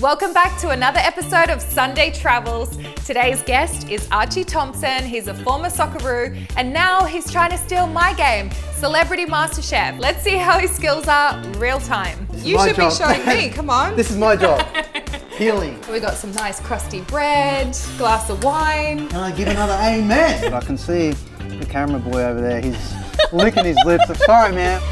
Welcome back to another episode of Sunday Travels. Today's guest is Archie Thompson. He's a former Socceroo and now he's trying to steal my game, Celebrity MasterChef. Let's see how his skills are real time. You should be showing me, come on. This is my job. Healing. We got some nice crusty bread, glass of wine. Can I give another amen? I can see the camera boy over there. He's licking his lips. I'm sorry, man.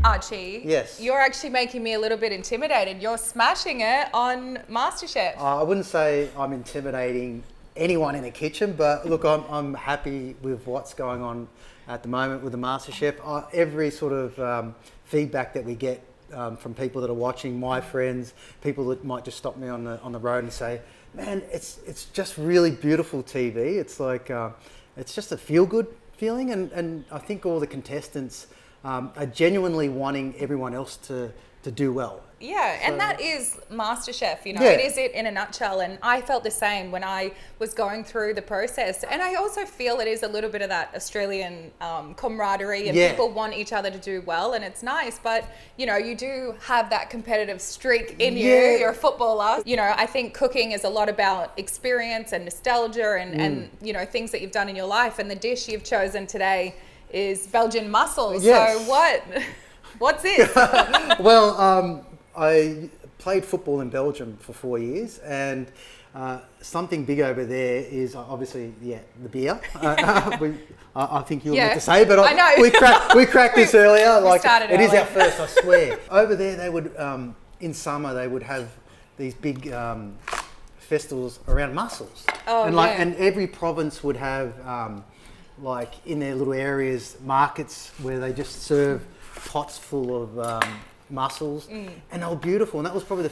Archie, yes, you're actually making me a little bit intimidated. You're smashing it on MasterChef. I wouldn't say I'm intimidating anyone in the kitchen, but look, I'm happy with what's going on at the moment with the MasterChef. Every sort of feedback that we get from people that are watching, my friends, people that might just stop me on the road and say, man, it's just really beautiful TV. It's like, it's just a feel-good feeling, and I think all the contestants are genuinely wanting everyone else to do well. Yeah, and that is MasterChef, you know, Yeah. It is it in a nutshell. And I felt the same when I was going through the process. And I also feel it is a little bit of that Australian camaraderie and Yeah. people want each other to do well, and it's nice. But, you know, you do have that competitive streak in you. Yeah. You're a footballer. You know, I think cooking is a lot about experience and nostalgia and, you know, things that you've done in your life. And the dish you've chosen today is Belgian mussels. Yes. So what's this? Well, I played football in Belgium for 4 years, and something big over there is obviously, the beer. I think you'll need to say, but I know. we cracked this earlier. Like it is early. our first, I swear. Over there, they would in summer they would have these big festivals around mussels, and every province would have like in their little areas markets where they just serve pots full of mussels, and they were beautiful. And that was probably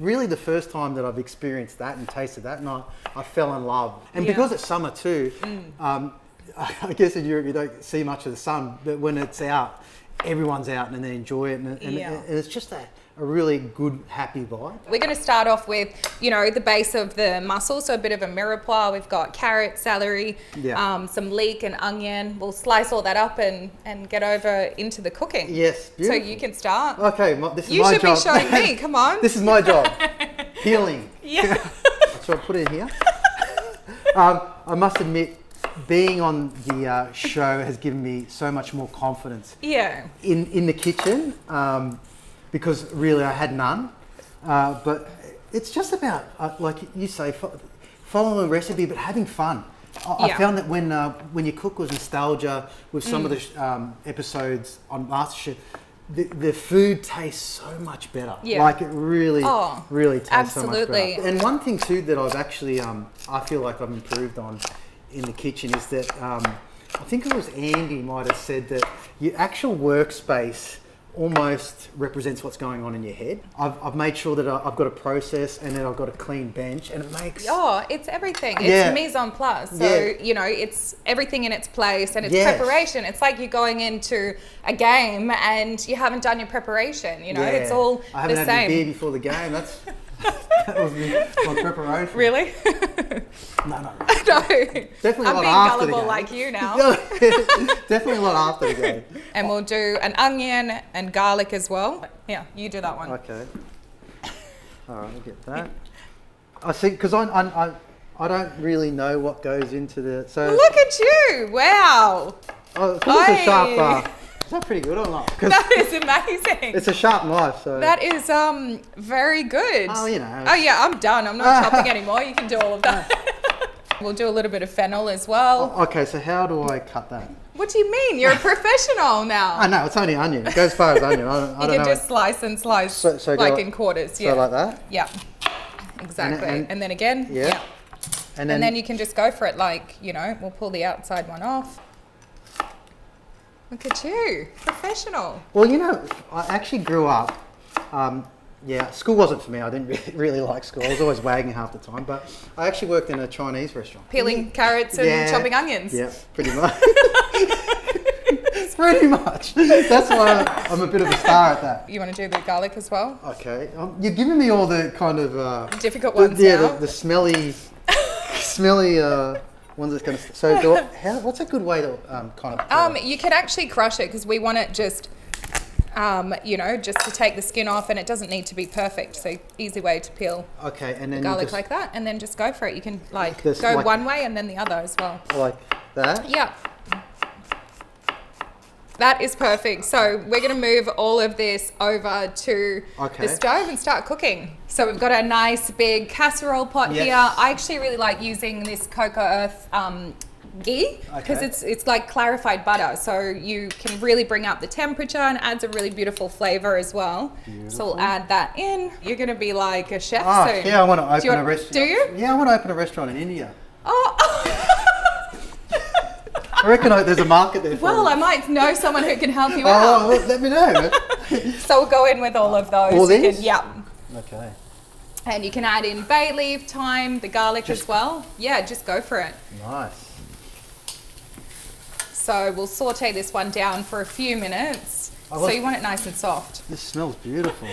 really the first time that I've experienced that and tasted that, and I fell in love. And because it's summer too, I guess in Europe you don't see much of the sun, but when it's out, everyone's out and they enjoy it, and it's just a really good, happy vibe. We're going to start off with, you know, the base of the mussel, so a bit of a mirepoix. We've got carrot, celery, some leek and onion. We'll slice all that up and get over into the cooking. Yes, beautiful. So you can start. Okay, this is you my should job. be showing me, come on. This is my job. Healing. Yeah. So I put it in here. I must admit, being on the show has given me so much more confidence. Yeah. In the kitchen. Because really I had none, but it's just about, like you say, following a recipe, but having fun. I found that when you cook with nostalgia, with some of the episodes on MasterChef, the food tastes so much better. Yeah. Like it really tastes so much better. And one thing too that I've actually, I feel like I've improved on in the kitchen is that, I think it was Andy might have said that your actual workspace almost represents what's going on in your head. I've made sure that I've got a process and then I've got a clean bench, and it makes... Oh, it's everything. It's mise en place. So, you know, it's everything in its place, and it's preparation. It's like you're going into a game and you haven't done your preparation, you know, it's all the same. I haven't had any beer before the game. That was my preparation. Really? No. No. Definitely I'm a lot being after gullible the game. like you now. Definitely a lot after the game. And we'll do an onion and garlic as well. Yeah, you do that one. Okay. All right, I'll get that. I see, because I don't really know what goes into the... So look at you! Wow! Oh, it's a sharp... Is that pretty good or not? That is amazing. It's a sharp knife, so... That is very good. Oh, you know. Oh yeah, I'm done. I'm not chopping anymore. You can do all of that. We'll do a little bit of fennel as well. Oh, okay, so how do I cut that? What do you mean? You're a professional now. I know, it's only onion. It goes as far as onion. I don't know. You can just slice and slice, so like in quarters. Yeah. So like that? Yeah, exactly. And then again. Yeah. And then you can just go for it, like, you know, we'll pull the outside one off. Look at you, professional. Well, you know, I actually grew up, school wasn't for me. I didn't really like school. I was always wagging half the time, but I actually worked in a Chinese restaurant. Peeling carrots and chopping onions. Yeah, pretty much. Pretty much. That's why I'm a bit of a star at that. You want to do the garlic as well? Okay. You're giving me all the kind of... difficult ones now. The smelly ones that's going to... So what's a good way to kind of... You can actually crush it because we want it just you know, just to take the skin off, and it doesn't need to be perfect. So easy way to peel Okay, and then garlic just, like that, and then just go for it. You can like This, go like- one way and then the other as well. like that. Yeah. That is perfect. So we're going to move all of this over to Okay. the stove and start cooking. So we've got a nice big casserole pot Yes. here. I actually really like using this Coco Earth ghee because Okay. it's like clarified butter. So you can really bring up the temperature and adds a really beautiful flavor as well. So we'll add that in. You're going to be like a chef soon. Yeah, I want to open you a want- restaurant. do you? Yeah, I want to open a restaurant in India. Oh, I reckon there's a market there for well, it. I might know someone who can help you out. Oh, well, let me know. So we'll go in with all of those. All You these? can- yeah. Okay. And you can add in bay leaf, thyme, the garlic as well. Yeah, just go for it. Nice. So we'll saute this one down for a few minutes. So you want it nice and soft. This smells beautiful.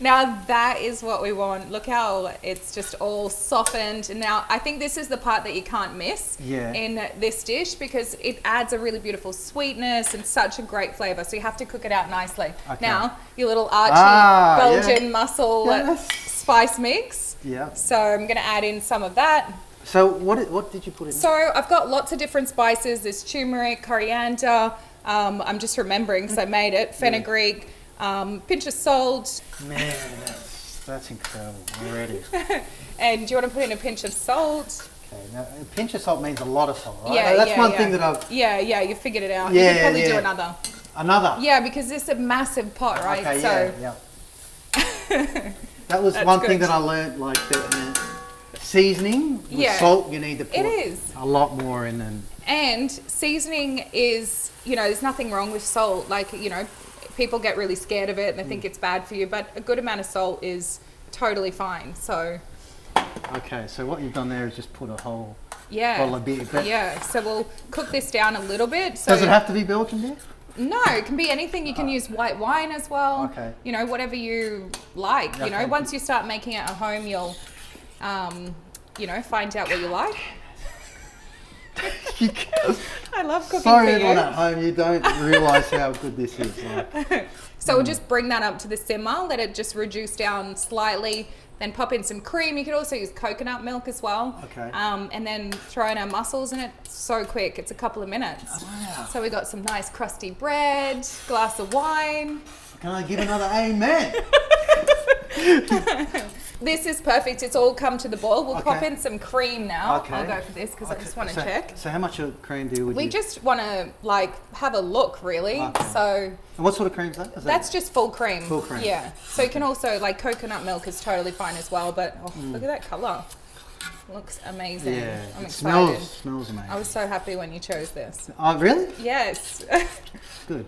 Now that is what we want. Look how it's just all softened. And now I think this is the part that you can't miss in this dish because it adds a really beautiful sweetness and such a great flavor. So you have to cook it out nicely. Okay. Now, your little Archie Belgian yeah. mussel Yes. spice mix. Yeah. So I'm going to add in some of that. So what did you put in? So I've got lots of different spices. There's turmeric, coriander. I'm just remembering because I made it. Fenugreek, pinch of salt. Man, that's incredible already. And do you want to put in a pinch of salt? Okay, now a pinch of salt means a lot of salt, right? Yeah, That's yeah, one yeah. thing that I've... Yeah, you figured it out. Yeah, you could probably do yeah. another. Another? Yeah, because this is a massive pot, right? Okay, so yeah. That was That's one thing good. that I learned, like the seasoning with Yeah. salt, you need to put It is. a lot more in than... And seasoning is, you know, there's nothing wrong with salt. Like, you know, people get really scared of it and they think it's bad for you, but a good amount of salt is totally fine. So, Okay, so what you've done there is just put a whole yeah. bottle of beer. But Yeah, so we'll cook this down a little bit. So does it have to be Belgian beer? No, it can be anything. You can use white wine as well. Okay. You know, whatever you like. You know, Okay. once you start making it at home, you'll, you know, find out what you like. I love cooking Sorry for everyone you. at home, you don't realise how good this is. Like, So we'll just bring that up to the simmer, let it just reduce down slightly, then pop in some cream. You could also use coconut milk as well. Okay. And then throw in our mussels in it. So quick, it's a couple of minutes. Wow. So we got some nice crusty bread, glass of wine. Can I give another amen? This is perfect. It's all come to the boil. We'll pop Okay. in some cream now. Okay. I'll go for this because I just want to check. So how much of cream do you would We you? just want to like have a look really. Okay. So And what sort of cream is that? Is that- that's just full cream. Full cream. Yeah. So you can also like coconut milk is totally fine as well. But look at that color. Looks amazing. Yeah, I'm it excited. smells amazing. I was so happy when you chose this. Oh, really? Yes. Good.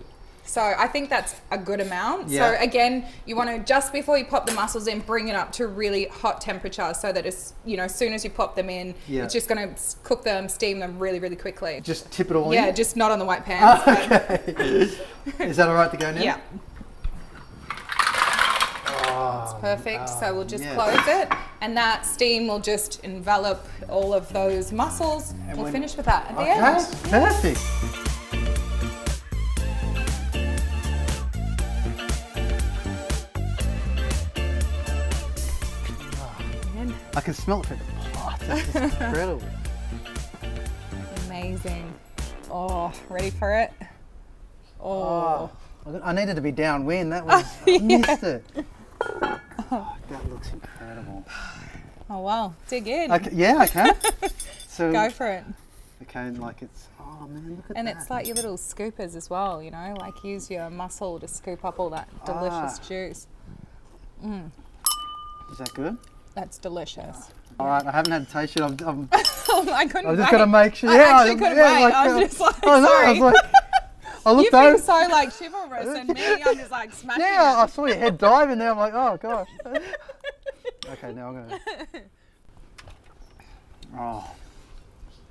So I think that's a good amount. Yeah. So again, you want to, just before you pop the mussels in, bring it up to a really hot temperature so that it's, you know, as soon as you pop them in, Yeah. it's just going to cook them, steam them really, really quickly. Just tip it all Yeah, in? just not on the white pans. but- Okay. Is that all right to go now? yeah, Oh, perfect. So we'll just yeah. close it and that steam will just envelop all of those mussels. And We'll when- finish with that at the Okay, end. perfect. I can smell it through the pot. This is incredible. Amazing. Oh, ready for it? Oh. I needed to be downwind. That was, I missed it. Oh, that looks incredible. Oh, wow. Dig in. Okay, yeah, I can. So, Go for it. okay, like it's, oh man, look at And that. it's like your little scoopers as well, you know, like use your mussel to scoop up all that delicious juice. Is that good? That's delicious. All right, I haven't had a taste yet. I'm I couldn't just wait. going to make sure. I Yeah, actually couldn't wait. I was just like, oh, no, I sorry. was like, I looked You've been over. so like chivalrous and me, I'm just like smashing Yeah, I it. saw your head diving there. I'm like, oh gosh. Okay, now I'm gonna. Oh.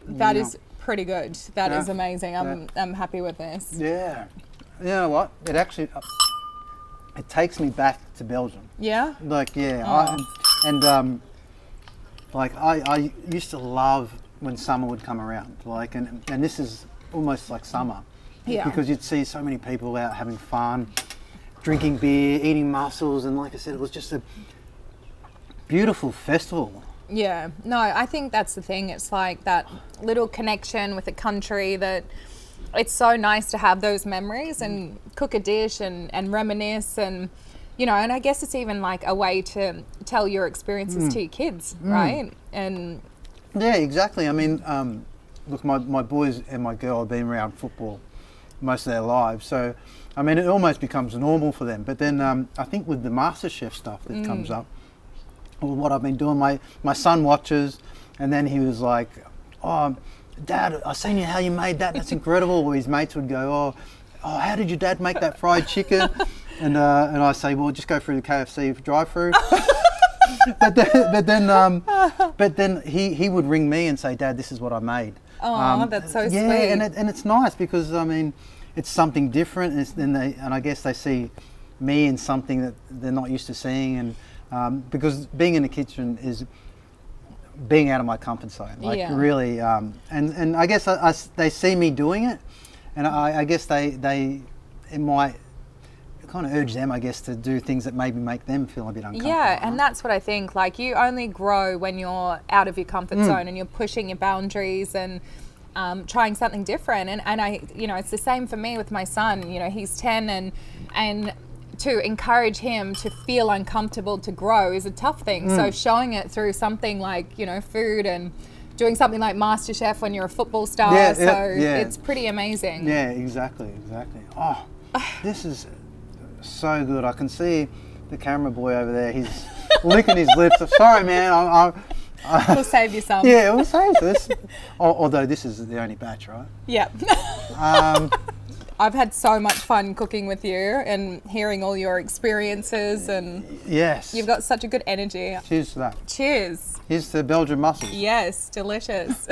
That yeah. is pretty good. That Yeah. is amazing. I'm happy with this. Yeah. You know what? It actually, it takes me back to Belgium. Yeah? Like, yeah, Oh. I used to love when summer would come around. Like, and this is almost like summer. Yeah. Because you'd see so many people out having fun, drinking beer, eating mussels, and like I said, it was just a beautiful festival. Yeah, no, I think that's the thing. It's like that little connection with a country that it's so nice to have those memories and cook a dish and reminisce and, you know, and I guess it's even like a way to tell your experiences to your kids, right? And yeah, exactly. I mean, look, my boys and my girl have been around football most of their lives, so I mean it almost becomes normal for them. But then I think with the MasterChef stuff that comes up, or what I've been doing, my son watches, and then he was like, "Oh, Dad, I seen how you made that. That's incredible." Or his mates would go, "Oh, how did your dad make that fried chicken?" And I say, "Well, just go through the KFC drive-through." but then he would ring me and say, "Dad, this is what I made." Oh, that's so sweet. Yeah, and it's nice because I mean, it's something different, and I guess they see me in something that they're not used to seeing, and because being in the kitchen is being out of my comfort zone, like really, and I guess they see me doing it, and I guess it might kind of urge them, I guess, to do things that maybe make them feel a bit uncomfortable. Yeah, and that's what I think. Like, you only grow when you're out of your comfort zone and you're pushing your boundaries and trying something different. And I, you know, it's the same for me with my son. You know, he's 10, and to encourage him to feel uncomfortable to grow is a tough thing. So showing it through something like, you know, food and doing something like MasterChef when you're a football star. It's pretty amazing. Yeah, exactly. Oh, this is so good. I can see the camera boy over there. He's licking his lips. Sorry, man. We'll save you some. Yeah, we'll save this. Although this is the only batch, right? Yeah. I've had so much fun cooking with you and hearing all your experiences, and yes, you've got such a good energy. Cheers to that. Cheers. Here's to Belgian mussels. Yes, delicious.